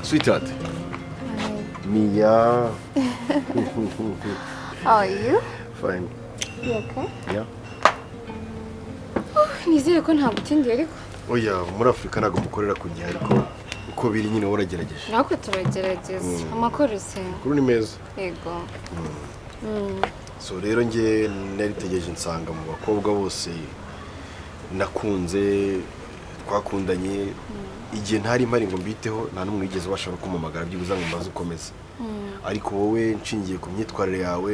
Sweetheart. Mia. How are you? Fine. You okay? Yeah. Nizere ko nta gutindiye ariko. Oya, muri Afrika ntago mukorera ku gihe ariko uko biri nyine waragerageje. Nako turagerageza. Amakuru se. Kuri ni meza. Yego. So rero nge naritegereje nsanga mu bakobwa bose nakunze twakundanye igihe ntari mpari ngo mbiteho nta numwe yigeze bashaka kumamagara byibuza ngo mbaze ukomeze. Ariko wowe nshingiye ku myitwarire yawe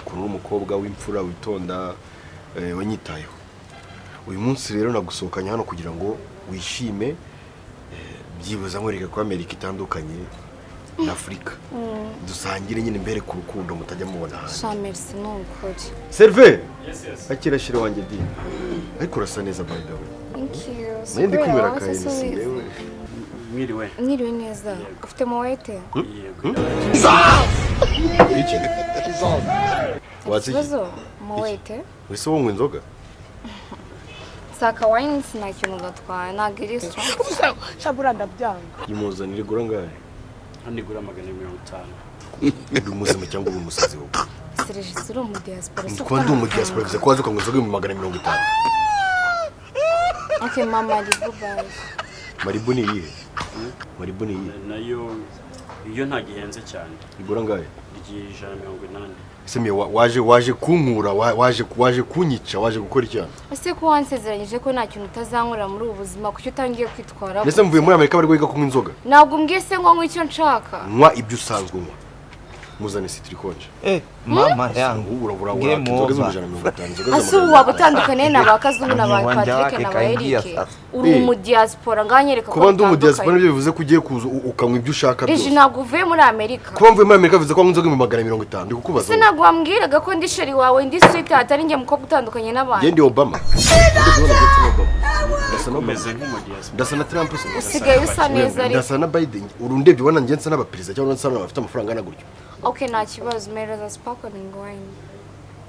ukuntu umukobwa w'imfura witonda wanyitayeho. Uyu munsi rero nagusohokanye hano kugira ngo wishime byibuza nkwereka ko Amerika itandukanye na Afrika. Dusangire nyine mbere ku rukundo mutajya mubona hano. Sha merci n'ukuri. Serve? Yes. Akira shire wanjye di. Ariko urasa neza by the way. Thank you. Nende kwimera kayensi yewe. Mwiriwe. Mwiriwe neza. Ufite mowete? Yego. Iki? Wazi? Bazo mowete? Wese wo inzoga? Saka wine sinakintu gatwaye nagiri strong. Shabura ndabyanga. Yimuzanire gura ngahe? Anigura 550. Ndi muzima cyangwa uri umusazi wowe? Regis uri mu diaspora. Ko ndi mu diaspora bize kwaza ko inzoga mu 550. Okay mama libubaye. Maribu ni iyihe? Maribu ni iyihe? Nayo iyo nta gihenze cyane. Igura ngahe? Igi 180. Semi waje kunkura waje kunyica waje gukora icyaha. Ese ko wansezeranyije ko nta kintu utazankorera muri ubu buzima kucyo utangiye kwitwara. Nese mvuye muri Amerika bari guhiga kunywa inzoga. Ntabwo mbwiye se ngo nkwe icyo nshaka. Nywa ibyo usanzwe unywa. Muzane citriconje. Mama yangu. Urabura inzoga z'ijana 150. Ase ubu batandukanye n'abakazungu n'abapatrick n'abayerike. Uri mu diaspora nganyereka ko ndi mu diaspora nibyo bivuze ko ugiye kuza ukanywa ibyo ushaka byose. Eje ntabwo uvuye muri Amerika. Kuba mvuye muri Amerika bivuze ko inzoga mu 150 ndi kukubaza. Se ntabwo wambwiraga ko ndi sheri wawe ndi sweetheart ari nge mukobwa utandukanye n'abandi. Ndi Obama. Ndasa na Trump. Usigaye usa neza ari. Ndasa na Biden. Urundebye ubona nge nsa n'abaperezida cyangwa nsa n'abafite amafaranga na gutyo. Okay nta kibazo mereza sparkling wine.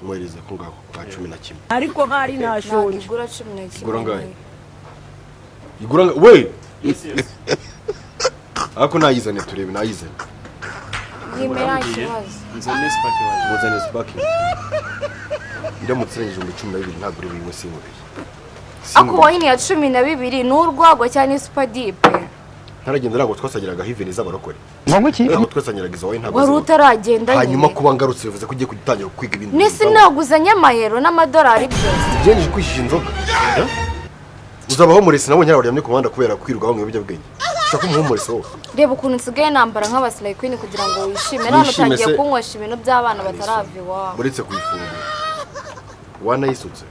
Mwereza ko ngaho kwa 11. Ariko nkari ntashonje. Igura 11. Igura ngahe? Igura we. Ako nayizane turebe nayizane. Yimera kibazo. Nzane spaki waje. Muzane spaki. Iramutse rengeje mu 12 ntabwo uri bimwe sinkubeye. Ako wine ya 12 n'urwagwa cyane super deep. Ntaragenda ntabwo twasagiraga hiveni z'abarokore. Ngo iki? Ntabwo twasanyiraga izo wine ntabwo. Wari utaragenda nyine. Hanyuma kuba ngarutse bivuze ko ugiye kugitangira kwiga ibindi. Nese naguzanye amayero n'amadolari byose. Byenje kwishisha inzoga. Uzabaho murese nabonye arabaryamye ku muhanda kubera kwiruka bamwe bijya bwenge. Ushaka umuhumurese wowe. Reba ukuntu nsigaye nambara nk'abasirayi queen kugira ngo wishime. None utangiye kunywesha ibintu by'abana batarava iwabo. Buretse kuyifungura. Wanayisutse.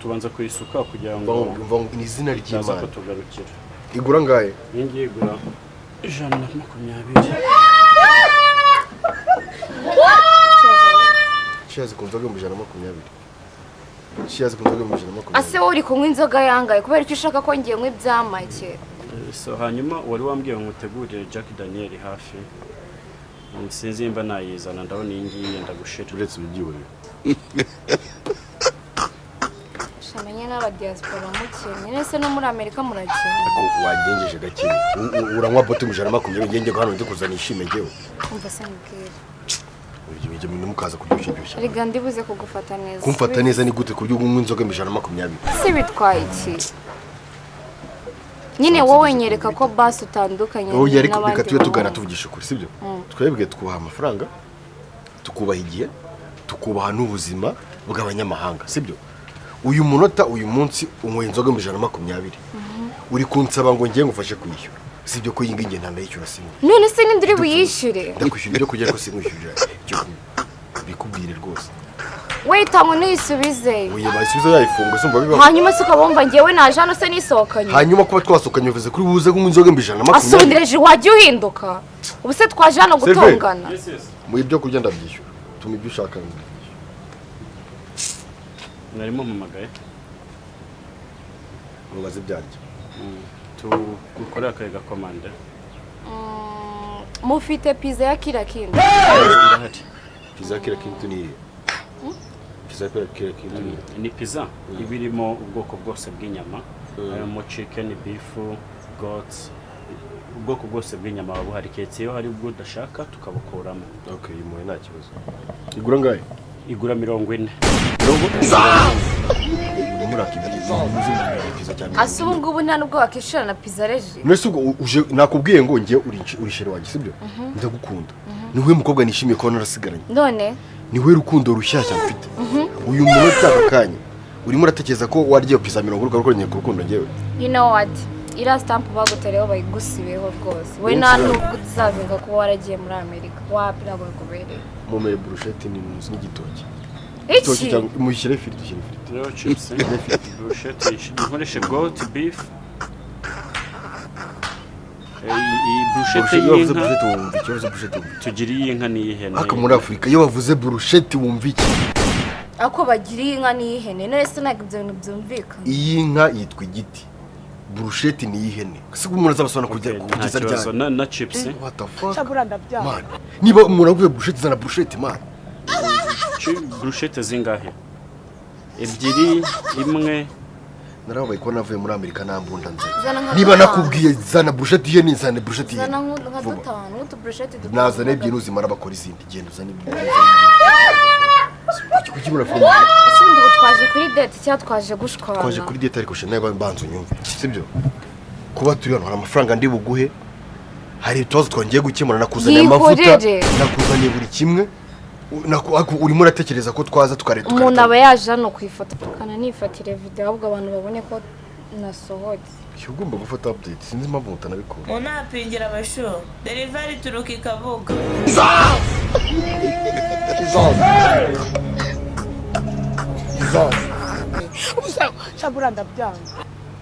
Tubanza kuyisuka kugira ngo ni izina ry'Imana. Tugarukira. Igura ngahe? Ngiye igura 120. Chiazi kunzoga mu 120. Chiazi kunzoga mu 120. Ase uri kunywa inzoga yangaye kubera icyo ushaka ko ngiye nkwe ibyamake. So hanyuma wari wambwiye ngo mutegurire Jack Daniel hafi. Sinzi imba nayizana ndabona iyi ngiyi ndagushira. Uretse ubyiborera. Shamenya n'aba diaspora mukene. Nese no muri Amerika murakene. Ko wagengeje gake. Uranywa bote mu 120 ngenge hano ndi kuzana ishime jewe. Umva se mbwira. Ibyo bintu mukaza kubyushyushya. Riga ndibuze kugufata neza. Kumfata neza ni gute kuryo unywa inzoga mu 120? Si bitwaye iki? Nyine wowe nyereka ko basi utandukanye n'abandi. Oya ariko reka tuye tugana tuvugisha ukuri sibyo? Twebwe twubaha amafaranga, tukubaha igihe, tukubaha n'ubuzima bw'abanyamahanga sibyo? Uyu munota uyu munsi unywa inzoga mu 120. Uri kunsaba ngo ngiye ngufashe kwishyura. Sibyo ko yinga ingenda ndayishyura singo. None se ndiri buyishyure. Ndakwishyura ibyo kujya ko sinkwishyura. Bikubwire rwose. Wait ngo nisubize. Oya bayisubiza yayifunga sumva biba. Hanyuma se ukabomba ngiyewe naje hano se nisokanye. Hanyuma kuba twasokanye bivuze kuri buze kunywa inzoga mu 120. Asubindireje wajye uhinduka. Ubu se twaje hano gutongana. Mu ibyo kurya ndabyishyura. Tuma ibyo ushaka ngo. Narimo mpamagaye. Mubaze byanjye. Tukorera akaye gakomande. Mufite pizza ya kila kintu. Pizza ya kila kintu ni pizza ya kila kintu ni pizza ibirimo ubwoko bwose bw'inyama. Harimo chicken, beef, goat, ubwoko bwose bw'inyama waba buhari ketse iyo hari ubwo udashaka tukabukuramo. Okay, imuhe nta kibazo. Igura ngahe? Igura 40. Ase ubu ngubu nta nubwo wakishira na pizza reji. Nese ubwo uje nakubwiye ngo ngiye uri shere wanjye sibyo? Ndagukunda. Niwe mukobwa nishimiye ko narasigaranye. None niwe rukundo rushyashya mfite. Uyu munota akakanya urimo uratekereza ko waryo pizza 40 ugakoranye ku rukundo ngewe. You know what? Ira stamp bagutereho bayigusibeho rwose. We nta nubwo uzavuga ko waragiye muri Amerika. Wapi ntabwo bikubereye. Mumere bruschette ni muzi n'igitoki. Iki Mushyire firiti, shyire firiti. Rero chips, bruschette, nkoreshe goat beef. Iyi bruschette y'inka. Tugiriye inka n'ihene. Aka muri Afrika iyo bavuze bruschette wumva iki? Ako bagiriye inka n'ihene. None se ntabwo ibyo bintu byumvikana. Iyi nka yitwa igiti. Bruschette ni ihene. Sigo umuntu azabasona kugeza ryane. Na chips. What the fuck? Chabura ndabyanga. Man. Niba umuntu avuye bruschette zana bruschette man. Bruschette zingahe? Ebyiri, imwe. Narabaye ko navuye muri Amerika nambunda nze. Niba nakubwiye zana bruschette ihene zana bruschette ihene. Zana nka dutanu, utu bruschette dutanu. Nazana ebyiri uzimara bakora izindi gendo zana ebyiri. Kuki murafunga? Ese ndi gutwaje kuri date cyangwa twaje gushwana? Twaje kuri date ariko shene banzu nyumve. Sibyo? Kuba turi hano hari amafaranga ndi buguhe. Hari itozo twongeye gukemura nakuzaniye amavuta. Nakuzaniye buri kimwe. Urimo uratekereza ko twaza tukareta umuntu aba yaje hano kwifoto kana nifatire video ahubwo abantu babone ko nasohotse. Ugomba gufata update sinzi impamvu mutanabikora. Unapingira abasho delivery turuka ikavuga. Chabura ndabyanga.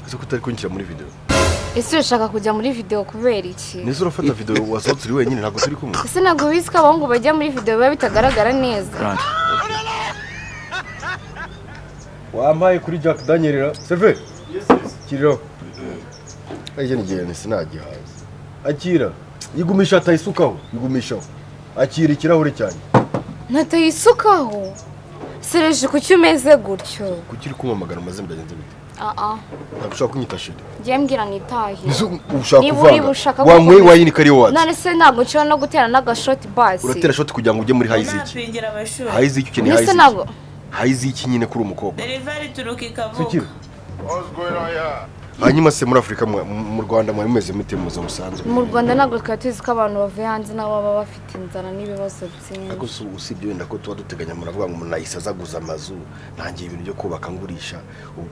Ese kutari kunkira muri video. Ese ushaka kujya muri video kubera iki? Nese urafata video wasohotse uri wenyine ntabwo turi kumwe. Ese ntabwo bizi ko abahungu bajya muri video biba bitagaragara neza. Wampaye kuri Jack Daniel Seve. Kiriro. Aje nigene sinagihaza. Akira. Yigumisha atayisukaho. Yigumishaho. Akira ikirahure cyane. Natayisukaho. Sereje kuki umeze gutyo. Kuki uri kumamagara maze mbagenze bite? Ntabwo kunyita shit. Ngiye mbwira nitahe. Ushaka kuvanga. Wanywe wayini kari wazi. None se ntabwo nshobora no gutera n'agashoti basi. Uratera shot kugira ngo ujye muri high ziki. Unapingira abasho. High ziki ukeneye high ziki. High ziki nyine kuri umukobwa. Delivery turuka ikavuga. Hanyuma se muri Afrika mu Rwanda mwari meze mute muzo busanzwe. Mu Rwanda ntabwo twatuzi ko abantu bavuye hanze nabo baba bafite inzara n'ibibazo byinshi. Ariko usibye wenda ko tuba duteganya muravuga ngo umuntu ayisazaguza amazu ntangiye ibintu byo kubaka ngurisha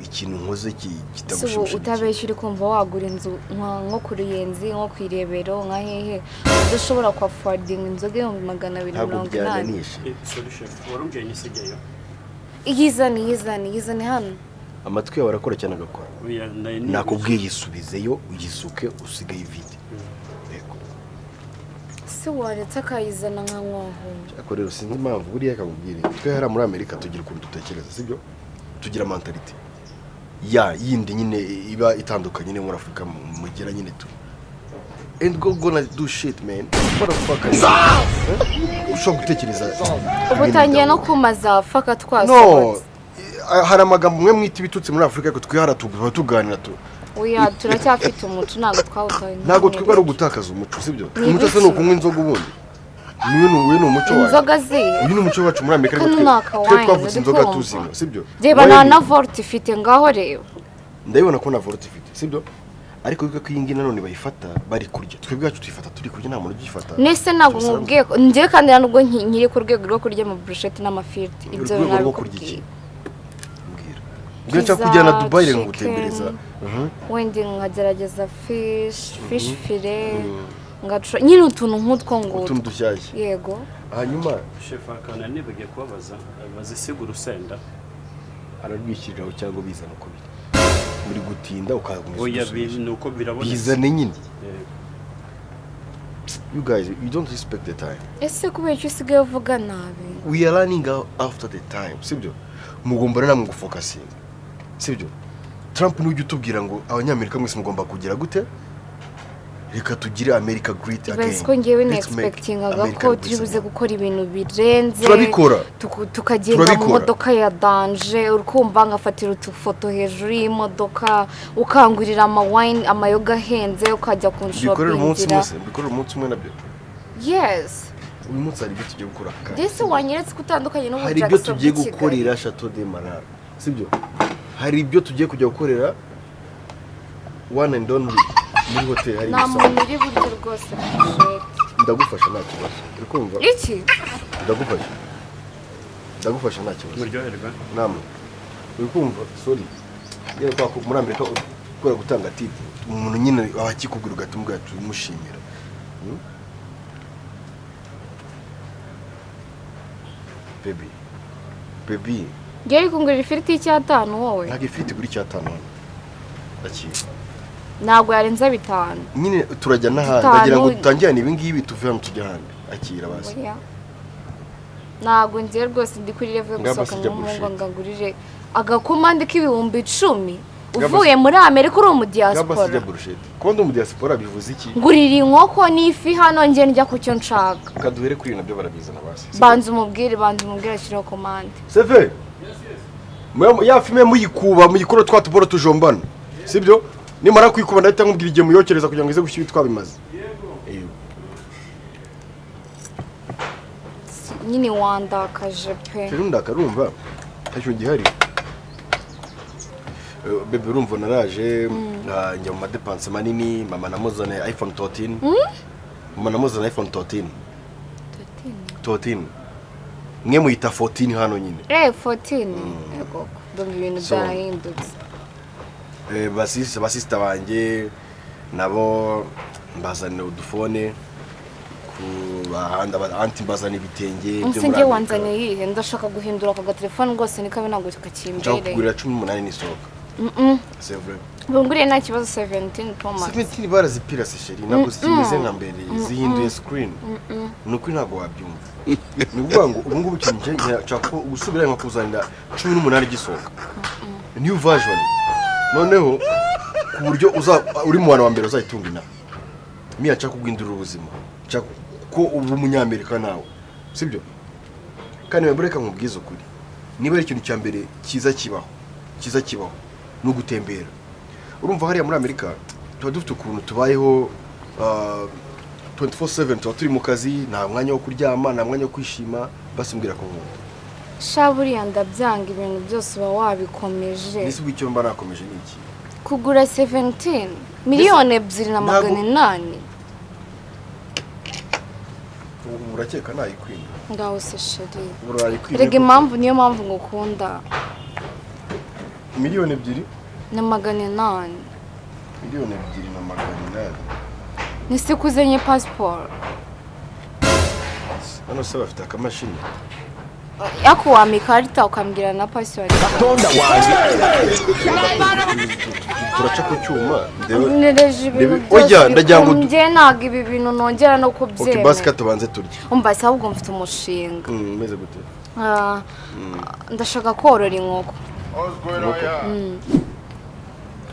ikintu nkoze kitagushimishije. Utabeshye uri kumva wagura inzu nko kuri Yenzi nko kwirebero nka hehe udashobora kwa affording inzoga yo 280. Solution warumbiye nyisigeyo. Yizane hano. Amatwi yawe arakora cyane agakora. Nakubwiye yisubizeyo uyisuke usigaye vide. Yego. Se waretse akayizana nka nwaho. Ariko rero sinzi impamvu buriya akakubwira. Twe hara muri Amerika tugira ukuntu dutekereza sibyo? Tugira mentality. Yindi nyine iba itandukanye ne muri Afrika mugira nyine tu. And gonna do shit man. What the fuck? Ushobora gutekereza. Ubutangiye no kumaza faka twasohotse. Hari amagambo mwe mwita ibitutsi muri Afrika ko twihara tuganira tu. Oya turacyafite umuco ntago twawutaye. Ntago twebwe ari ugutakaza umuco sibyo? Umuco se no kunywa inzoga ubundi. Niwe no umuco wacu. Inzoga zi. Uyu ni umuco wacu muri Amerika ariko twe twavutse inzoga tuzinywa sibyo? Reba na Volt ifite ngaho rero. Ndabibona ko na Volt ifite sibyo? Ariko yuko kwingi nanone bayifata bari kurya. Twebwe gacu twifata turi kurya nta muntu ugifata. Nese ntago mubwiye ko ngiye kandi nubwo nkiri ku rwego rwo kurya mu bruschette n'amafiriti. Ibyo nabikubwiye. Ugacha kujyana Dubai ngo gutembereza. Wendi ngagerageza fish fillet ngacu nyine utuntu nk'utwo ngo utuntu dushyashya. Yego. Hanyuma chef akana nibagiye kubabaza bazisigura usenda arabwishyiriraho cyangwa bizana uko biri. Muri gutinda ukagumisa. Oya nuko biraboneka. Bizane nyine. You guys, you don't respect the time. Ese kubera icyo usigaye uvuga nabi. We are running out after the time. Sibyo? Mugomba namwe gufocusinga. Sibyo? Trump n'ujye utubwira ngo abanyamerika mwese mugomba kugira gute? reka tugire America great again. Basi ko ngewe ne expectingaga ko turi buze gukora ibintu birenze. Turabikora. Tukagenda mu modoka ya danje urukumva ngafatira utufoto hejuru y'imodoka ukangurira ama wine amayoga ahenze ukajya ku shopping. Bikorera umunsi umwe nabyo. Yes. Uyu munsi hari ibyo tugiye gukora. Dese wanyeretse kutandukanye no hari ibyo tugiye gukorera Chateau de Marara. Sibyo? Hari ibyo tugiye kujya gukorera one and only muri hotel hari gusa. Namuntu uri buryo rwose ndagufasha nta kibazo. Uri kumva? Iki? Ndagufasha nta kibazo. Muryoherwa? Namwe. Uri kumva? Sorry. Yego kwa muri Amerika ukora gutanga tip. Umuntu nyine abakikubwira ugatumubwira tumushimira. Baby. Geri kungurira ifiriti y'Icyatanu wowe. Ntabwo ifiriti guri Icyatanu. Akira. Ntabwo yarenza 5. Nyine turajya n'ahandi ndagira ngo dutangirane ibi ngibi tuve hano tujya ahandi. Akira basi. Ntabwo ngiye rwose ndi kuri level gusohoka ngo ngagurire agakomande k'ibihumbi 10 uvuye muri Amerika uri mu diaspora. Ko ndi mu diaspora bivuze iki? Ngurira inkoko n'ifi hano ngiye njya ku cyo nshaka. Kaduhere kuri nabyo barabizana basi. Banza umubwire ashiraho commande. Seve. Ya fime muyikuba muyikoro twatubora tujombana. Sibyo? Nimara kwikuba ndahita nkubwira igihe muyokereza kugira ngo ize gushyira twabimaze. Nyine wandakaje pe. Ndumva ntacyo gihari. Bebe urumva naraje njya mu madepanse manini mama namuzane iPhone 13. Mama namuzane iPhone 13. 13. Mwe muyita 14 hano nyine. 14. Yego. Ndumva ibintu byarahindutse. Basista banjye nabo mbazanira udufone ku bahanda anti mbazana ibitenge byo muri. Nsinge wanzanye yihe ndashaka guhindura aka telefone rwose nikabe ntabwo tukakimbere. Ndakugurira 18 n'isoka. C'est vrai. Bunguriye nta kibazo 17 Pro Max. 17 barazipira se sheri ntabwo zikimeze nka mbere zihinduye screen. Nuko ntabwo wabyumva. Ni ukuvuga ngo ubu ngubu kinje cyako gusubira nka kuzanira 18 gisohoka. New version. Noneho ku buryo uri mu wa mbere uzayitunga ina. Miya cyako guhindura ubuzima. Cyako ko ubu umunyamerika nawe. Sibyo? Kandi webureka nkubwiza ukuri. Niba ari ikintu cya mbere kiza kibaho. No gutembera. Urumva hariya muri Amerika tuba dufite ukuntu tubayeho 24/7 tuba turi mu kazi nta mwanya wo kuryama nta mwanya wo kwishima basi mbwira ko nkunda. Shaburiya ndabyanga ibintu byose uba wabikomeje. Nisi bw'icyo mba nakomeje niki? Kugura 17 miliyoni 2.8. Urakeka nayikwinda? Ngaho se sheri. Urayikwinda. Rege impamvu niyo mpamvu ngukunda. Miliyoni 2 na 800. Miliyoni 2 na 800. Nisikuzanye passport. Hano se bafite akamashini. Yako wamikarita ukambwira na password. Tonda wanjye. Turaca ku cyuma. Nereje ibintu. Oya ndagira ngo nge naga ibi bintu nongera no kubyema. Okay basi katubanze turye. Umva se ahubwo mfite umushinga. Meze gute? Ndashaka korora inkoko.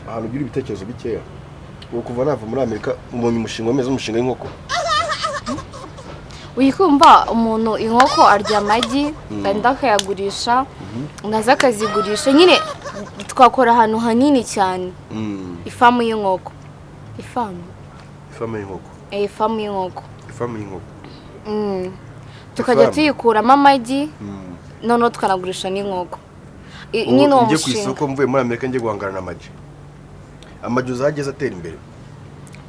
Ahantu ugira ibitekerezo bikeya. Kuva nava muri Amerika umuntu umushinga wemeza umushinga w'inkoko. Uyikumva umuntu inkoko arya amagi kandi akayagurisha naza akazigurisha nyine twakora ahantu hanini cyane. Ifamu y'inkoko. Ifamu y'inkoko. Ifamu y'inkoko. Ifamu y'inkoko. Tukajya tuyikuramo amagi none tukanagurisha n'inkoko. Nyine uwo mushinga. Ngiye ku isoko mvuye muri Amerika ngiye guhangana n'amagi. Amagi uzageze atera imbere.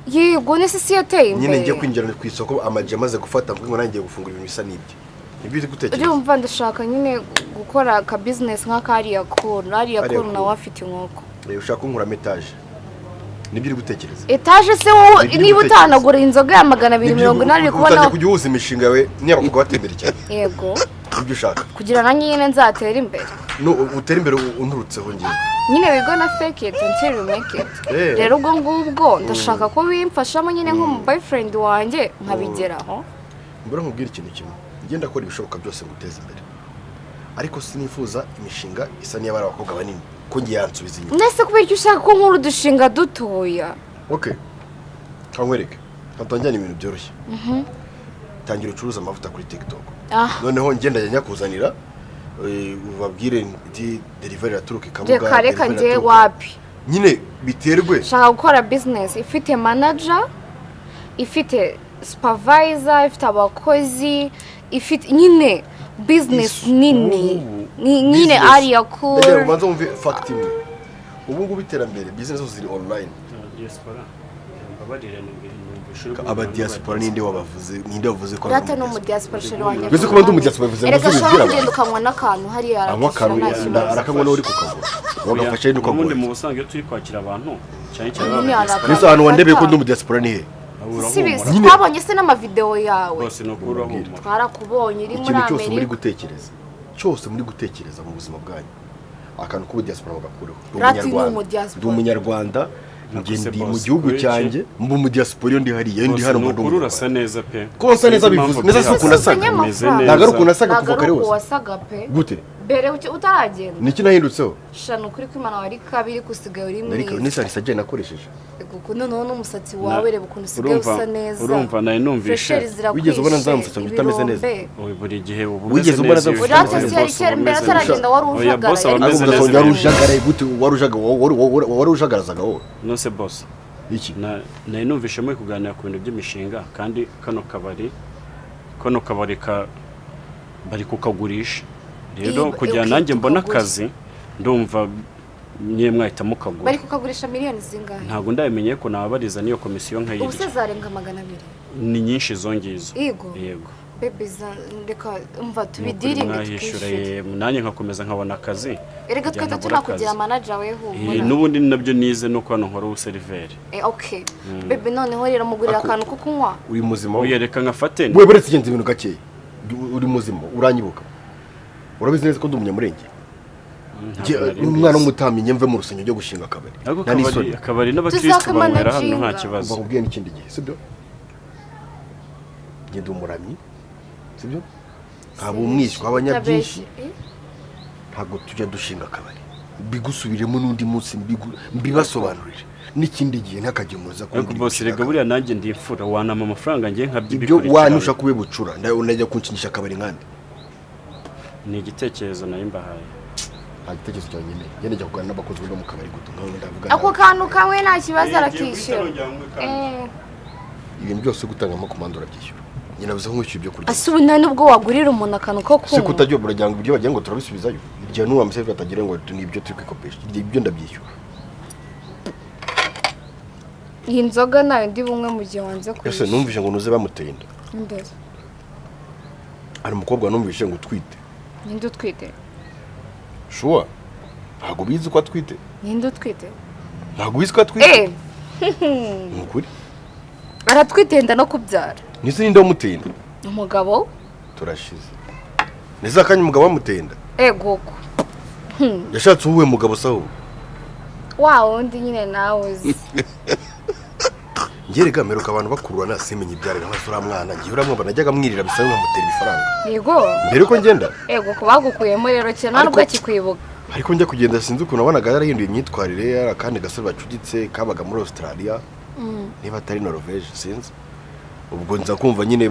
Yego nese si yateye imbere. Nyine ngiye kwinjira ku isoko amagi amaze gufata ngo nangiye gufungura ibintu bisa n'ibyo. Ibyo uri gutekereza. Urumva ndashaka nyine gukora ka business nka kariya koru nawe afite inkoko. Ushaka kunkura etage. Nibyo uri gutekereza. Etage se wowe niba utanagura inzoga ya 280 kubona. Utajya kujya uhuza imishinga we niba kugatembera cyane. Yego. Ibyo ushaka. Kugira na nyine nzatera imbere. No utera imbere unturutseho ngiye. Nyine we na fake it until you make it. Rero ubwo ngubwo ndashaka ko bimfashamo nyine nko mu boyfriend wanjye nkabigeraho. Mbura nkubwira ikintu kimwe. Ngenda akora ibishoboka byose guteza imbere. Ariko sinifuza imishinga isa niya bari abakobwa banini ko ngiye yansubiza inyuma. Nese kubera icyo ushaka ko nkuru dushinga dutoya. Okay. Kankwereke. Katanjyana ibintu byoroshye. Tangira ucuruza amavuta kuri TikTok. noneho ngenda nyakuzanira ubabwire ndi delivery raturuka Kabuga. Reka ngiye wapi? Nyine biterwe. Shaka gukora business ifite manager, ifite supervisor, ifite abakozi, ifite nyine business nini. Nyine ari yakuru. Ndetse ubanza umve fact imwe. Ubu ngubu iterambere business zose ziri online. Diaspora. Babarire Aba diaspora ninde wavuze ko data no mu diaspora shero wanjye. Bize ko ndi mu diaspora bivuze ngo bibwira ugenda ukanywa n'akantu hariya arakanywa n'uri kukagura. Wagafashe n'uko ubundi mu busanzwe turi kwakira abantu cyane Nisa ahantu wandebeye ko ndi mu diaspora ni he? Sibisi twabonye se n'amavideo yawe. Bose no kuraho. Twarakubonye iri muri Amerika. Cyose muri Amerika. cyose muri gutekereza mu buzima bwanyu. Akantu ku diaspora bagakureho. Ndi umunyarwanda. Ndi mu gihugu cyanjye mbu mu diaspora yo ndi hariya ndi hano mu ndumva urasa neza pe konsa neza bivuze neza suku nasaga nagaruko nasaga kuva kare hose wasaga pe gute bere utaragenda niki nahindutseho shano kuri kwimana wari kabiri kusigaye uri mwiza ariko nisa risaje nakoresheje kuko noneho n'umusatsi wawe reba ukuntu usigaye usa neza urumva nayo numvishe wigeze ubona nzamusatsi utameze neza buri gihe ubu wigeze ubona nzamusatsi yari kera imbere ataragenda wari ujagaraye gute wari ujagarazaga wowe nose boss iki nayo numvishe muri kuganira ku bintu by'imishinga kandi kano kabari bari kukagurisha rero kugira nanjye mbona akazi ndumva niye mwahita mukagura bari kukagurisha miliyoni zingahe ntabwo ndabimenye ko nabariza niyo komisiyo nkayirya ubuse zarenga 200 ni nyinshi zongizo yego bebe reka umva tubidiri mwishyure nanjye nkakomeza nkabona akazi erega twita tunakugira manager weho n'ubundi nabyo nize no kwano nkora useriveri okay bebe noneho rero mugurira akantu ko kunywa uri muzima uyereka nkafate we buretse igenze ibintu gake uri muzima uranyibuka urabizi neza ko ndi umunyamurenge umwana w'umutamenye mve mu rusengero ryo gushinga akabari n'abakristo banywera hano nta kibazo bakubwiye n'ikindi gihe sibyo ngende umuramyi sibyo nkaba umwishywa w'abanyabyinshi ntabwo tujya dushinga akabari bigusubiremo n'undi munsi mbibasobanurire n'ikindi gihe ntakagemuza ko bose rega buriya nanjye ndifura wanama amafaranga ngiye nkabyibikurikira ibyo wanusha kube bucura unajya kunshinisha akabari nkandi ni igitekerezo nayo mbahaye agitekerezo cyawe nyine yene jya kugana n'abakozi bo mu kabari guto nkaho ndavuga ako kantu kamwe nta kibazo arakishyura ibintu byose gutangamo komando urabyishyura nyina bize nk'wishyura ibyo kurya asubu nta nubwo wagurira umuntu akantu ko kunywa se kutajya burajya ngo ibyo bagiye ngo turabisubizayo igihe n'uwa museve atagira ngo nibyo turi kwikopesha ibyo ndabyishyura iyi nzoga nayo ndi bumwe mu gihe wanze kwishyura ese numvise ngo nuze bamuteye inda ndetse ari umukobwa numvise ngo utwite ninde utwite shuwa ntabwo bizi ko atwite ninde utwite ntabwo bizi ko atwite ukuri aratwite nda no kubyara nise ninde wamuteye inda umugabo turashize nise akanya umugabo wamuteye inda goko yashatse uwuhe mugabo saho wa wundi nyine nawe uzi ngerega meruka abantu bakururana simenye ibyarira nk'asura mwana ngiye uramwamba najyaga mwirira bisabe nkamutera ibifaranga yego mbere ko ngenda ko bagukuyemo rero cyane nubwo akikwibuka ariko njya kugenda sinzi ukuntu nabonaga yarahinduye imyitwarire akandi gasore bacuditse kabaga muri Australia niba atari Norvège sinzi ubwo nza kumva nyine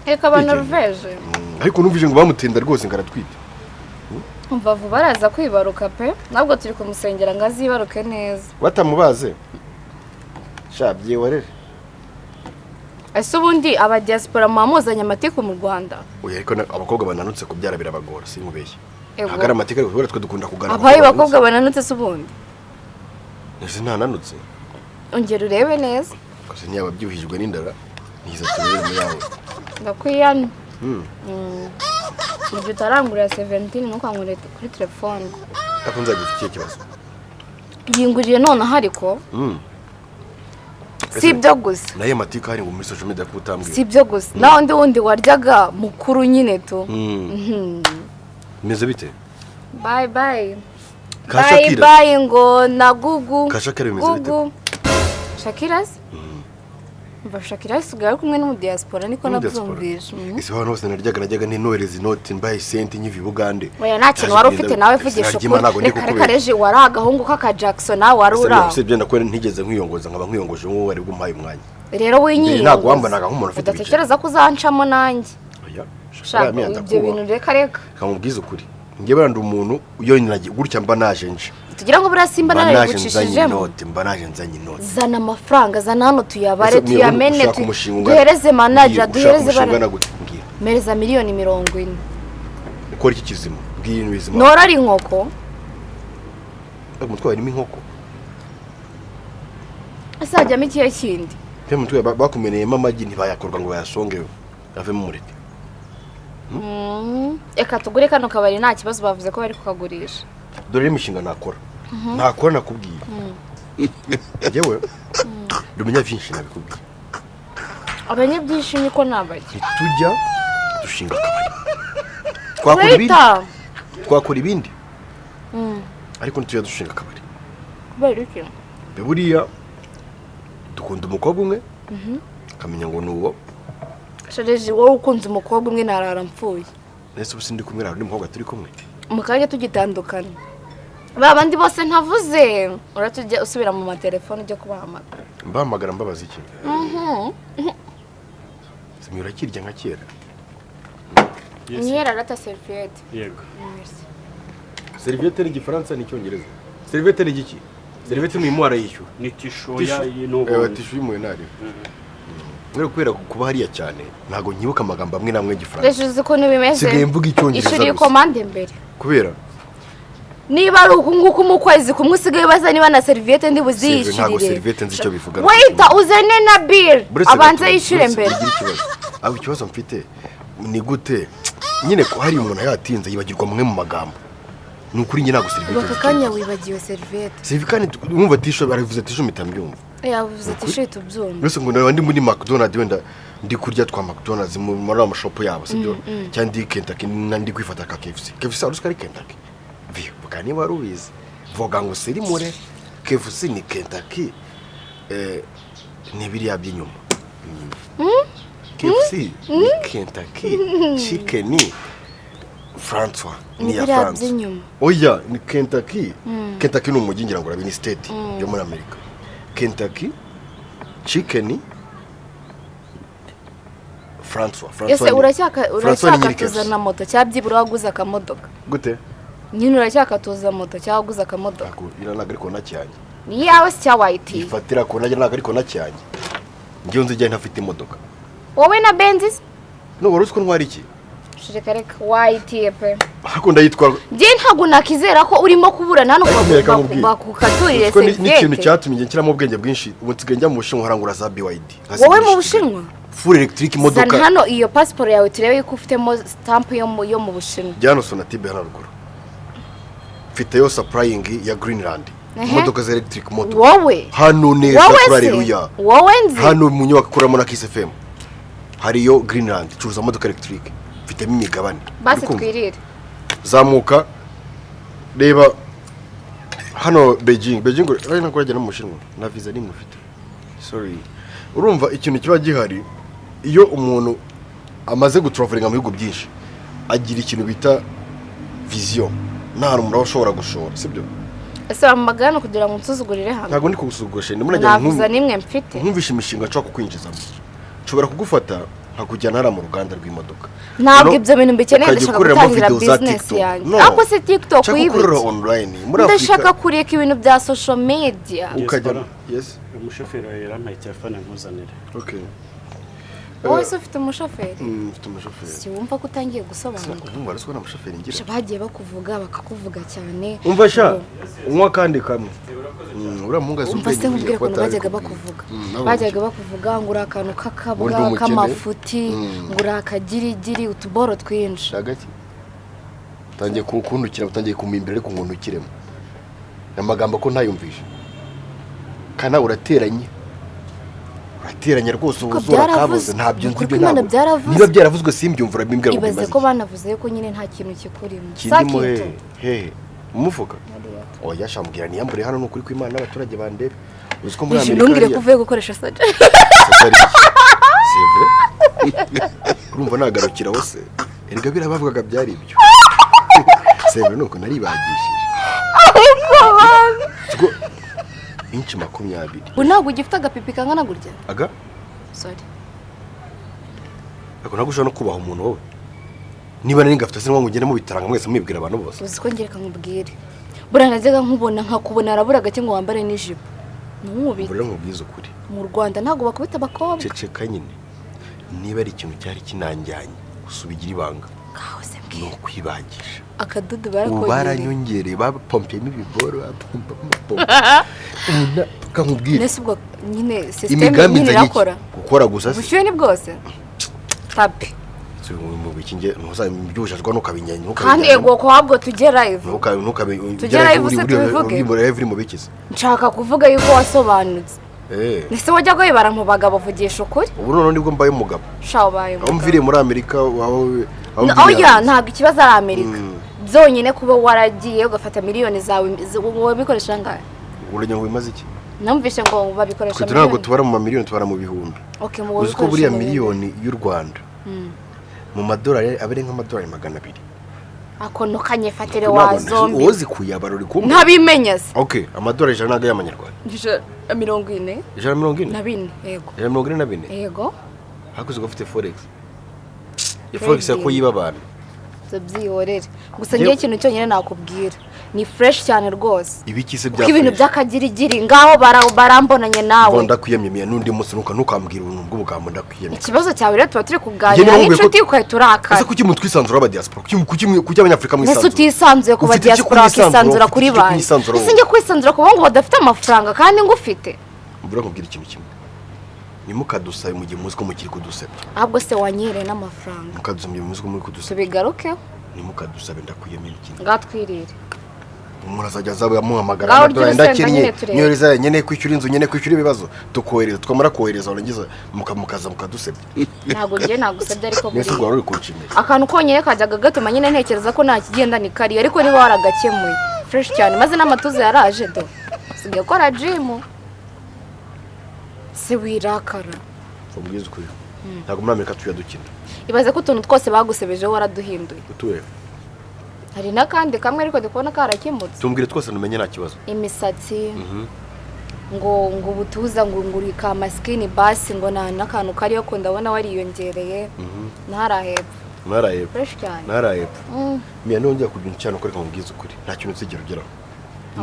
reka ba Norvège ariko numvije ngo bamutenda rwose ngaratwite umva vuba araza kwibaruka pe nabwo turi kumusengera ngo azibaruke neza batamubaze shabye warere ese ubundi aba diaspora mamuzanye amatiko mu Rwanda oya ariko abakobwa bananutse kubyara birabagora sinkubeshye agara amatiko ariko twe dukunda kugana abaye bakobwa bananutse se ubundi nese ntananutse ongera urebe neza kose niba byuhijwe n'indara niza turebe mu yawe ndakwiyana ibyo utarangurira 17 nuko nkure kuri telefone akunze gufitiye ikibazo yinguriye none hariko si ibyo gusa naye matiko hari ngo muri social media kutambwira si ibyo gusa naho ndi wundi waryaga mukuru nyine to meze bite bye bye bye ngo na gugu Kashakira bimeze bite Shakira Shakira sigara kumwe no mu diaspora niko nabyumvisha ese hano hose najyaga n'inohereza inoti mbaye senti nyivi Bugande oya nta kintu wari ufite nawe vugisha ko reka reje wari agahungu k'aka Jackson nawe wari ura se byo ndakora ntigeze nkwiyongoza nkaba nkwiyongoje nk'uwo wari bwumpaye umwanya rero wenyine ntabwo wambanaga nk'umuntu ufite ibiceri udatekereza ko uzancamo nanjye shaka ibyo bintu reka kamubwiza ukuri njye baranda umuntu iyo nagiye gutya mba naje nje tugira ngo buriya simba narayigucishijemo mba naje nzanye inote zana amafaranga zana hano tuyabare tuyamene duhereze manager duhereze bana mereza miliyoni 40 ukora iki kizima bwira ibintu bizima nora ari inkoko umutwe harimo inkoko asajyamo ikihe kindi pe mutwe bakumeneyemo amagi ntibayakorwa ngo bayasongewe avemo umureke eka tugure kano kabari nta kibazo bavuze ko bari kukagurisha dore imishinga nakora nakubwiye yewe dumenya byinshi nabikubwiye abanye byinshi niko nabaki tujya dushinga akabari twakora ibindi ariko ntitujya dushinga akabari kubera iki buriya dukunda umukobwa umwe akamenya ngo ni uwo shareje wowe ukunze umukobwa umwe narara mpfuye nese ubu sindi kumwe n'undi mukobwa turi kumwe mukanya tugitandukana babandi bose ntavuze uratujya usubira mu matelefone ujye kubahamagara mbahamagara mbabaza iki simira kirya nka kera nyera rata serviette yego serviette ni igifaransa n'icyongereza serviette ni iki serviette ni imwara yishyura ni tishu ya y'intugu tishu y'umuyenari rero kubera kuba hariya cyane ntago nyibuka amagambo amwe namwe gifaransa rejuze ko nibimeze sigaye mvuga icyongereza ishuri komande mbere kubera niba ari ukunguku mu kwezi kumwe usigaye baza niba na serviette ndi buziyishirire ntago serviette nzi icyo bivuga wait uzane na bill abanze yishire mbere aho ikibazo mfite ni gute nyine ko hari umuntu yatinze yibagirwa mwe mu magambo nukuri njye nago serviette bakakanya wibagiwe serviette serviette mwumva tisho baravuze tisho mitambyumva yavuze tisho tubyumva mbese ngo ndi muri McDonald's wenda ndi kurya twa McDonald's muri amashop yabo sibyo cyangwa ndi Kentucky ndi kwifata ka KFC arusika ari Kentucky vuga niba warubizi vuga ngo siri mure KFC ni Kentucky ni biriya by'inyuma KFC ni Kentucky chicken François ni ya France oya ni Kentucky Kentucky ni umujyi ngira ngo urabi ni state yo muri Amerika Kentucky chicken François ese uracyakatuza na moto cyabyibura waguze akamodoka gute nyine uracyakatuza moto cyaguze akamodoka iranaga ariko nacyanye ni yawe si cya white ifatira ko naga ariko nacyanye ngiyo nzijya ntafite imodoka wowe na Benzis no wari usko ntwari iki reka white pe akunda yitwa je ntago nakizera ko urimo kubura nano bakukaturire serviette ni ikintu cyatumye ngira mu bwenge bwinshi ubu nsigaye njya mu Bushinwa harangura za BYD wowe mu Bushinwa full electric imodoka zana hano iyo passport yawe turebe yuko ufitemo stamp yo mu Bushinwa jyano Sonatube hano ruguru mfite yo supplying ya Greenland imodoka za electric moto wowe hano neza haleluya wowe nzi hano mu nyubako kuramo na Kiss FM hari yo Greenland curuza modoka electric mfitemo imigabane basi twirire zamuka reba hano Beijing ari nako yajya no mu Bushinwa na visa nimwe ufite sorry urumva ikintu kiba gihari iyo umuntu amaze gutravelinga mu bihugu byinshi agira ikintu bita vision nta rumura ushobora gushora sibyo ese bamagana kugira ngo nsuzugurire hano ntago ndi kugusugusha ndimo najya nkuvuza nimwe mfite nkumvisha imishinga nshaka kukwinjizamo nshobora kugufata nkakujyana hara mu ruganda rw'imodoka ntabwo ibyo bintu mbikeneye ndashaka gutangira business yanjye ako se TikTok wibuka online muri Afrika ndashaka kureka ibintu bya social media ukajya yes umushoferi yarampaye telefone nkuzanire okay wowe se ufite umushoferi ufite umushoferi si wumva ko utangiye gusobanura umva ariko na umushoferi ngira bagiye bakuvuga bakakuvuga cyane umva sha unywa kandi kamwe ura munga umva se nkubwire ko bajyaga bakuvuga ngo uri akantu kakabwa k'amafuti ngo uri akagirigiri utuboro twinshi hagati utangiye kukundukira utangiye kumimbira ariko nkundukiremo amagambo ko ntayumvisha kana urateranye rwose ubuzura kabuze ntabyo nzi byo ntabwo niba byaravuzwe simbyumva urabimbwira ngo ibaze ko banavuze ko nyine nta kintu kikurimo kirimo he umufuka oya shambwira niyambure hano n'ukuri kw'Imana n'abaturage bandebe uzi ko muri Amerika ntumbwire ko uvuye gukoresha saje urumva nagarukira hose erega birabavugaga byari ibyo sevre nuko naribagishije inchi 20 unago ugifite agapipi kangana gutya aga sorry ariko ntabwo ushobora no kubaha umuntu wowe niba nari ngafite sinwa ngo ngende mu bitaranga mwese mwibwira abantu bose uzi ko ngereka nkubwire buriya najyaga nkubona nkakubona arabura gake ngo wambare n'ijipo ntumubite buriya nkubwiza ukuri mu Rwanda ntabwo bakubita abakobwa ceceka nyine niba ari ikintu cyari kinanjyanye usubigira ibanga ngaho se ni mbwira ukwibagisha akadudu ubu barakongereye baranyongereye bapompeyemo ibiboro kakubwira nese ubwo nyine system imigambi nyine nzanye irakora gukora gusa se ubushyuhe ni bwose tapi mu bikinge ntuzabyibushajwa nukabinyanya kandi ego ko habwo tugera ivu tugera ivu se tubivuge uri mu bikize nshaka kuvuga yuko wasobanutse nese wajya guhebara mu bagabo vugisha ukuri ubu none nibwo mbaye umugabo shaho baye aho mviriye muri Amerika oya ntabwo ikibazo ari Amerika byonyine kuba waragiye ugafata miliyoni zawe wowe bikoresha ngahe urenya ngo bimaze iki namvishe ngo babikoresha miliyoni ntabwo tubara mu mamiliyoni tubara mu bihumbi uzi ko buriya miliyoni y'u Rwanda mu madolari abere nk'amadolari 200 akono kanyefatire wa zombi uwozi kuyabara uri kumwe ntabimenya se okay amadolari 100 naga y'amanyarwanda 140 140 na bine yego 144 yego hakuze ko ufite forex forex yako yiba abantu byihorere gusa ngiye ikintu cyonyine nakubwira ni fresh cyane rwose ibiki se bya ibintu by'akagirigiri ngaho barambonanye nawe ndakwiyamyamiya n'undi munsi ntukambwira ubuntu bw'ubugambo ndakwiyamye ikibazo cyawe rero tuba turi kuganira n'inshuti ukahita urakara ese kuki mutwisanzura aba diaspora kuki abanyafrika mwisanzura ese utisanzuye ku ba diaspora bakisanzura kuri bandi ese njye kwisanzura ku bantu badafite amafaranga kandi ngufite mbura nkubwira ikintu kimwe nimukadusabe mu gihe muzi ko mukiri kudusebya ahubwo se wanyereye n'amafaranga mukadusabye muzi ko muri kudusebya tubigarukeho nimukadusabe ndakwiyamira ikintu ngatwirire umuntu azajya azabe yamuhamagara amadorari ndakennye nyoreza nyene kwishyura inzu nyene kwishyura ibibazo tukohereza twamara kohereza warangiza mukaza mukadusebya ntabwo ngiye nagusebye ariko nese rwari uri kuncimira akantu konyine kajyaga gatuma nyine ntekereza ko nta kigenda ni kari ariko niba waragakemuye fresh cyane maze n'amatuza yaraje do sigiye gukora gym se wirakara ubwiza ukuri ntabwo muri Amerika tuyadukina ibaze ko utuntu twose bagusebeje waraduhinduye utuye hari n'akandi kamwe ariko ndikubona karakemutse tumbwire twose numenye nta kibazo imisatsi ngo ubutuza ngo nguri ka maskini basi ngo nta n'akantu kariyo ko ndabona wariyongereye ntarahepfo fresh cyane ntarahepfo miya nongera kugira cyane uko reka mubwiza ukuri nta kintu uzigera ugeraho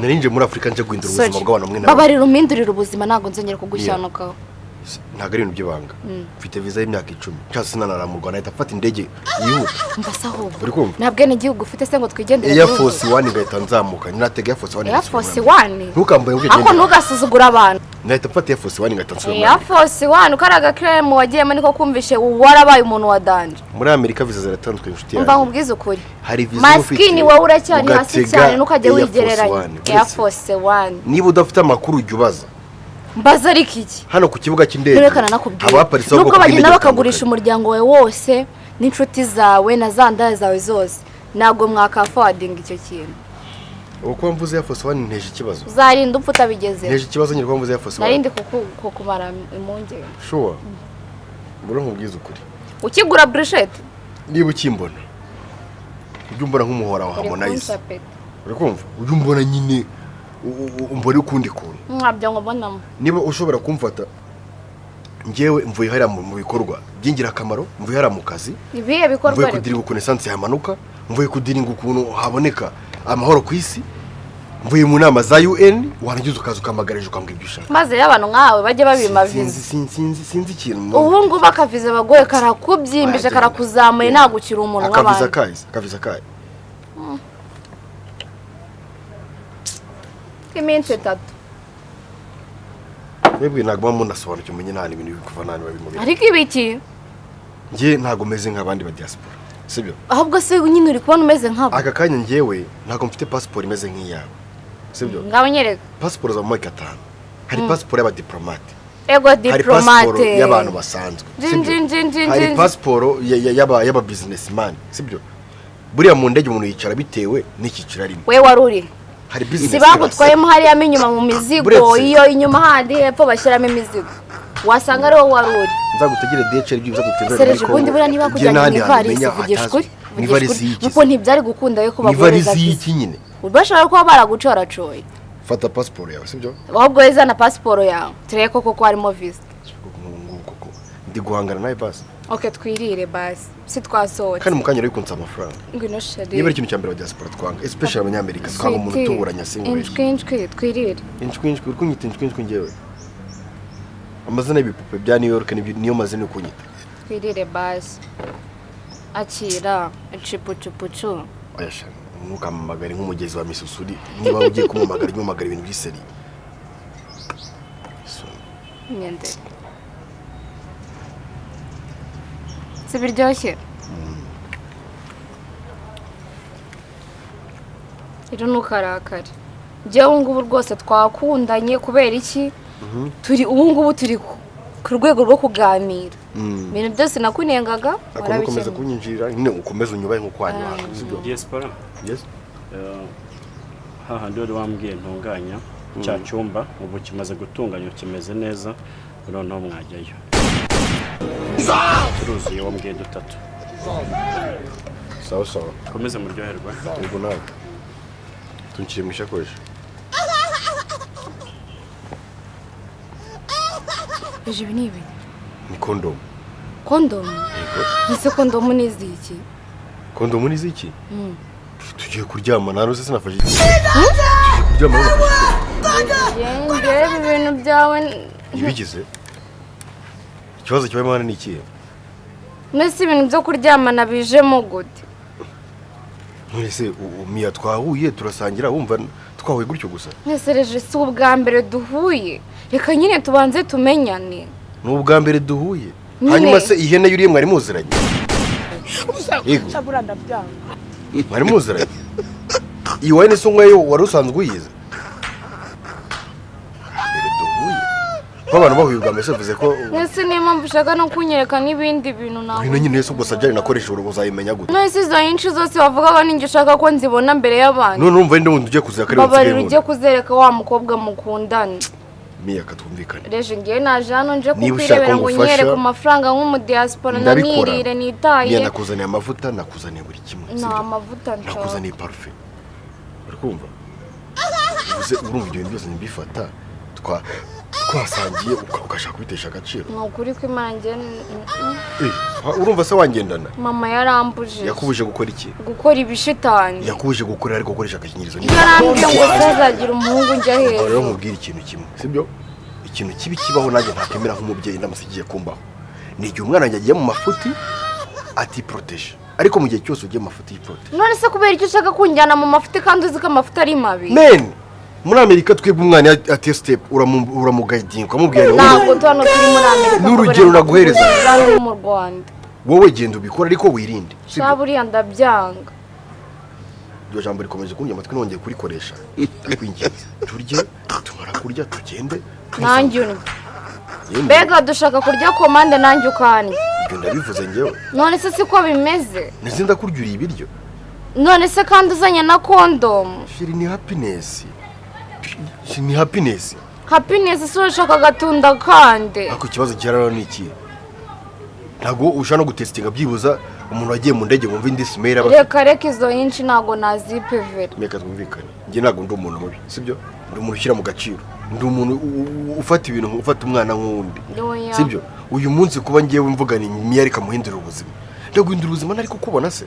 narinje muri Afrika nje guhindura ubuzima bw'abantu mwe nawe babarira umindurira ubuzima ntabwo nzongera kugushyananukaho ntabwo ari ibintu by'ibanga mfite visa y'imyaka 10 cyangwa se nanara mu Rwanda ahita afata indege yihuta mbasa ahubwo uri kumva ntabwo n'igihugu ufite se ngo twigendere Air Force 1 ngahita nzamuka ninatega Air Force 1 Air Force 1 ntukambaye ngo ako ntugasuzugura abantu nahita mfata Air Force 1 ngahita nsubira Air Force 1 ukaraga krem wagiyemo niko kumvishe warabaye umuntu wa danje muri Amerika visa ziratandukanye inshuti yanjye mva nkubwiza ukuri hari visa maskini wowe uracyari hasi cyane nukajya wigereranya Air Force 1 niba udafite amakuru ujya ubaza mbaza ariko iki hano ku kibuga cy'indege nerekana nakubwira nuko bagenda bakagurisha umuryango wawe wose n'inshuti zawe na zandaya zawe zose ntabwo mwaka forwarding icyo kintu uko mvuze Air Force 1 nteje ikibazo uzarinda upfa utabigeze nteje ikibazo nyine ko mvuze Air Force 1 narindi kukumara impungenge sure mbura nkubwiza ukuri ukigura brushette niba ukimbona ujye umbona nk'umuhora wa Harmonize uri kumva ujye umbona nyine umbona ukundi kuntu mwabyo ngobonamo niba ushobora kumfata ngewe mvuye hariya mu bikorwa byingira akamaro mvuye hariya mu kazi ibihe bikorwa mvuye kudiringa ukuntu esanse yamanuka mvuye kudiringa ukuntu haboneka amahoro ku isi mvuye mu nama za UN warangiza ukaza ukamagarije ukambwira ibyo ushaka maze y'abantu nkawe bajye babima viza sinzi ikintu ubu ngubu akaviza bagoye karakubyimbije karakuzamuye nagukira umuntu nk'abandi akaviza kaye iminsi 3 mwebwe ntabwo munasobanukiwe umenye nta ibintu bikuva nta babimubira ariko ibiki nge ntabwo meze nk'abandi ba diaspora sibyo ahubwo se nyine uri kubona umeze nk'abo aka kanya ngewe ntabwo mfite passport imeze nk'iyawe sibyo ngaho nyereka passport za mike 5 hari passport y'abadiplomate ego diplomate hari passport y'abantu basanzwe hari passport y'aba businessman sibyo buriya mu ndege umuntu yicara bitewe n'ikiciro arimo we waruri hari business si bagutwayemo hariya inyuma mu mizigo iyo inyuma handi hepfo bashyiramo imizigo wasanga ari wowe waruri nzagutegere DHL byibuza dutembere Serge ubundi buriya niba kujyana mu ivarisi vugisha ukuri kuko ntibyari gukunda yo ko bagoreza iki nyine ubashobora kuba baragucoracoye fata passport yawe sibyo ahubwo weza na passport yawe tureye koko harimo visa ndi guhangana nawe basi. Okay, twirire basi. Si twasohotse. Kandi mukanya rero kunsa amafaranga. Ngwino sheri. Niba ari ikintu cyambere wa diaspora twanga, especially abanyamerika twanga umuntu utuburanya single. Inshwi twirire. Inshwi urikunyita inshwi ngewe. Amazina y'ibipupe bya New York niyo mazina ukunyita. Twirire basi. Akira, cipucupucu. Ayasha, ntukamamagare nk'umugezi wa Misusuri. Niba ugiye kumamagara nyumagara ibintu by'iseri. Nyende. Sibiryoshye. Iro nukarakare. Jewe ngubu rwose twakundanye kubera iki? Turi ngubu turi ku rwego rwo kuganira. Ibintu byose nakunengaga warabikomeza kunyinjira nyine ukomeza unyubaye nko kwanywa. Diaspora. Yes. Hahandi wari wambwiye ntunganya cya cyumba ubu kimaze gutunganya kimeze neza noneho mwajyayo. Turuzuye wambwiye dutatu. Sawa. Komeze muryoherwa. Ubwo nawe. Tunkire mu shakoshi. Eje binibi. Ni kondom. Kondom? Ese kondom ni ziki? Kondom ni ziki? Tugiye kuryama naro se sinafashe. Tugiye kuryama naro. Yenge ibintu byawe ibigize. Ikibazo kibaye mana ni ikihe? Nese ibintu byo kuryamana bijemo gute? Nese umiya twahuye turasangira wumva twahuye gutyo gusa. Nese reje si ubwa mbere duhuye. Reka nyine tubanze tumenyane. N'ubwa mbere duhuye. Hanyuma se ihene yuriye mwari muziranye. Shabura ndabyanga. Mwari muziranye. Iwaye ne songwayo warusanzwe uyize. Mbere duhuye. Abantu bahuye ubwa mbere bivuze ko nese niyo mpamvu ushaka no kunyereka n'ibindi bintu nawe. Bino nyine se ubwo sajari nakoresha uzayimenya gute. Nese izo nyinshi zose bavugaga ninjye ushaka ko nzibona mbere y'abandi. None urumva ndi umuntu ugiye kuzera kare usigaye. Baba ugiye kuzereka wa mukobwa mukundana. Miya katwumvikane. Reje ngiye naje hano nje kukwirebera ngo nyere ku mafaranga nk'umudiaspora nanirire nitaye. Niye nakuzaniye amavuta nakuzaniye buri kimwe. Na amavuta nshaka. Nakuzaniye parfum. Urikumva? Uze urumva ibyo byose nibifata twasangiye ukashaka kubitesha agaciro. Nukuri ko imanjye urumva se wangendana? Mama yarambuje. Yakubuje gukora iki? Gukora ibishitani. Yakubuje gukora ariko gukoresha agakingirizo. Yarambye ngo sazagira umuhungu njya hejuru. Rero mubwira ikintu kimwe, sibyo? Ikintu kibi kibaho nanjye ntakemera nk'umubyeyi ndamusigiye kumbaho. Ni igihe umwana yagiye mu mafuti ati protege. Ariko mu gihe cyose ugiye mu mafuti yiprotege. None se kubera icyo ushaka kunjyana mu mafuti kandi uzi ko amafuti ari mabi? Men, muri Amerika twebwe umwana ati step uramugaiding ukamubwira ntabwo hano turi muri Amerika. N'urugero naguhereza mu Rwanda. Wowe genda ubikora ariko wirinde. Shaburiya ndabyanga. Iryo jambo rikomeje kunywa amatwi nongeye kurikoresha. Ndakwinginze turye tumara kurya tugende. Nanjye uni. Mbega dushaka kurya komande nanjye ukani. Ibyo ndabivuze ngewe. None se siko bimeze? Nizinda kurya ibiryo. None se kandi uzanye na kondom. Shiri ni happiness. Ni happiness. Happiness so ushaka gatunda kande. Ako kibazo kiraro ni iki? Ntago ushaka no gutestinga byibuza umuntu wagiye mu ndege wumva indi smell aba. Reka izo yinshi nago nazipevera. Meka twumvikane. Nge nago ndi umuntu mubi, sibyo? Ndi umuntu ushyira mu gaciro. Ndi umuntu ufata ibintu ufata umwana nk'undi. Sibyo? Uyu munsi kuba ngiye mvugana imiya reka muhindura ubuzima. Ndaguhindura ubuzima nari kukubona se.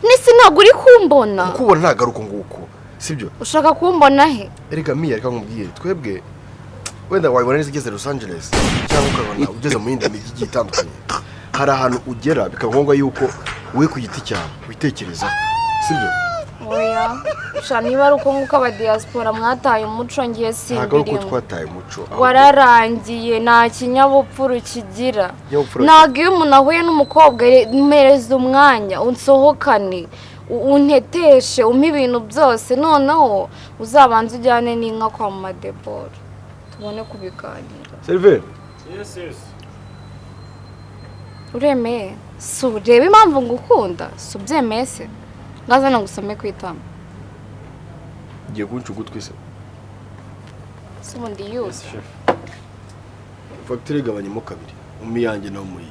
Nisi ntago uri kumbona. Kukubona ntagaruko nguko. Sibyo? Ushaka kumbona he? Erega miya reka nkubwire twebwe wenda wabona neza ugeze Los Angeles cyangwa ukabona ugeze mu yindi mijyi itandukanye. Hari ahantu ugera bikagomba yuko we ku giti cyawe witekereza. Sibyo? Oya. Shani niba ari uko nguko aba diaspora mwataye umuco ngiye simbirimo. Ntago uko twataye umuco. Wararangiye nta kinyabupfuru kigira. Ntago iyo umuntu ahuye n'umukobwa mereza umwanya unsohokane. Unteteshe umpe ibintu byose noneho uzabanza ujyane n'inka kwa Madebora tubone kubiganira. Server. Yes. Uremeye so reba impamvu ngukunda so byemeye se ngaza nagusome kwitama Ngiye kuncugu se. so ubundi yose Factory gabanyemo kabiri umiyange no muyi.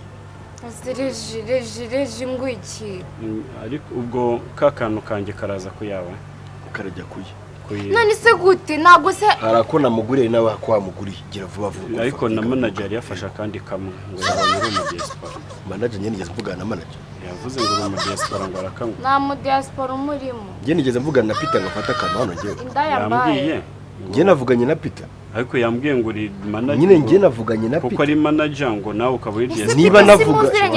Reji ngwiki. Ariko ubwo kakantu kanjye karaza kuyawe. Karajya kuye. none se gute ntabwo se harako namuguriye nawe ko wamuguriye gira vuba vuba ariko na manager yafasha kandi kamwe ngo yabonye uri mu diaspora manager nyene ngeze mvugana na manager yavuze ngo uri mu diaspora ngo arakamwe nta mu diaspora umurimo njye nigeze mvugana na Peter ngafata akantu hano njyewe yambwiye njye navuganye na Peter ariko yambwiye ngo uri manager nyine njye navuganye na Peter kuko ari manager ngo nawe ukaba uri diaspora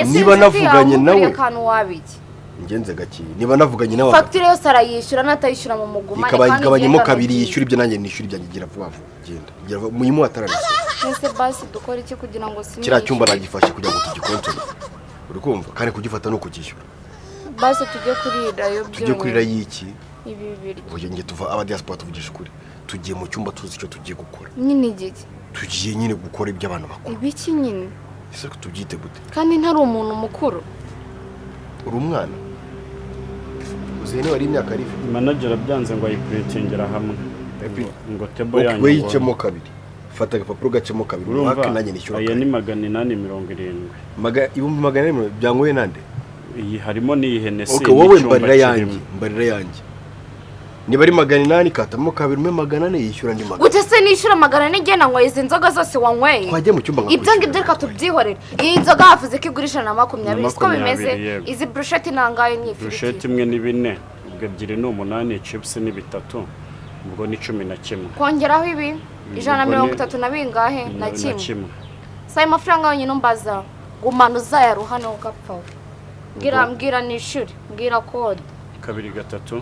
niba navuganye nawe kantu wabiki ngenze gaki niba navuganye nawe facture yose arayishyura natayishyura mu muguma ikabagabanyemo kabiri yishyura ibyo nanjye nishyura ibyanjye gira vuba vuba genda gira muyimu atararisa nese basi dukora iki kugira ngo simye kira cyumba nagifashe kugira ngo tugikontrole uri kumva kandi kugifata no kukishyura basi tujye kurira yo byo tujye kurira yiki ibi bibiri ubuye nge tuva aba diaspora tuvugisha kuri tugiye mu cyumba tuzi icyo tugiye gukora nyine igiki tugiye nyine gukora ibyo abantu bakora ibiki nyine ese tubyite gute kandi ntari umuntu mukuru uri umwana uzene wari imyaka ari manager abyanze ngo ayipretingera hamwe ngo tebo yanyu we yicemo kabiri fata agapapuro gacemo kabiri mwaka nanjye nishyura aya ni 870 ibumbi 870 byangoye nande iyi harimo ni Hennessy okay wowe mbarira yanjye niba ari 800 katamo kabiri me 400 yishyura ndi 400 gute se nishyura 400 ngena ngo izi nzoga zose wanyweye twajye mu cyumba ibyo ngibyo reka tubyihorere iyi nzoga havuze ko igurisha na 20 siko bimeze izi brushette nangaye nyifite brushette imwe ni 4 ubwo ebyiri ni 8 chips ni 3 ubwo ni 11 kongeraho ibi 130 na bingahe na kimwe sai amafaranga yonyine umbaza gumanuza ya ruhano ugapfa mbwira nishuri mbwira code 2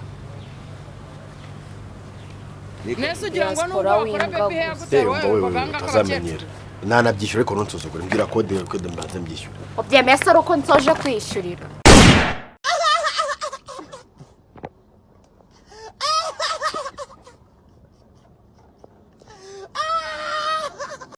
nese ugira ngo n'ubakora baby hair gutera wowe utazamenyera nanabyishyura ariko nonsuzugure mbwira code mbanze mbyishyura ubyemeye se uko nsoje kwishyurira